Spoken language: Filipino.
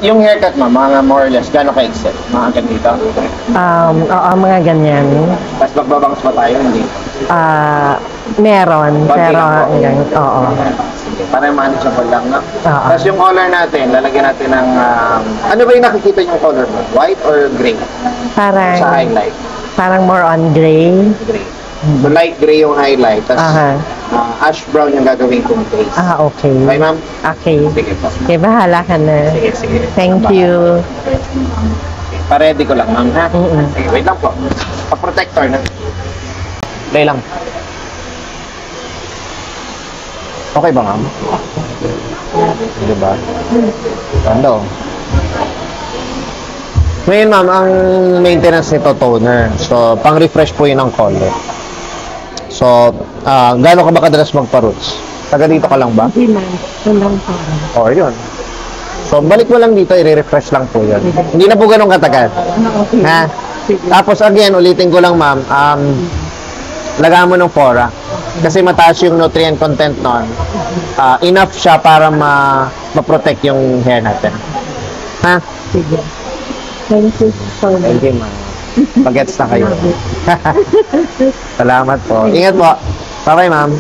Yung haircut, ma'am, mga more or less, gano'n ka-exit? Mga ganito? Oo, mga ganyan. Tapos magbabangs ba tayo? Hindi. Meron, Konti pero lang po. hanggang, oo. Sige, para manageable lang, no? Oo. Tapos yung color natin, lalagyan natin ng... ano ba yung nakikita yung color mo? White or gray? Parang, Sa highlight? parang more on gray. Gray. So light gray yung highlight, tapos Aha. ash brown yung gagawin kong base. Okay. Okay, ma'am? Okay. Sige po. Okay, bahala ka na. Sige, sige. Thank you. Pa-ready ko lang, ma'am, ha? Mm-mm. Sige, wait lang po. Pa-protector na. Play lang. Okay ba, ma'am? Hindi ba? Ganda, oh. Ngayon, ma'am, ang maintenance nito toner. So, pang-refresh po yun ng color. So, gaano ka ba kadalas magpa-roots? Taga dito ka lang ba? Hindi man. Walang parang. Or yun. So, balik mo lang dito, i-refresh lang po yun. Hindi na po ganun katagal. Ha? Tapos, again, ulitin ko lang, ma'am, lagaan mo ng fora. Kasi mataas yung nutrient content nun. Enough siya para ma-protect yung hair natin. Ha? Sige. Thank you so much. Thank you, ma'am. Pag-gets na kayo. Salamat po. Ingat po. Bye-bye, ma'am.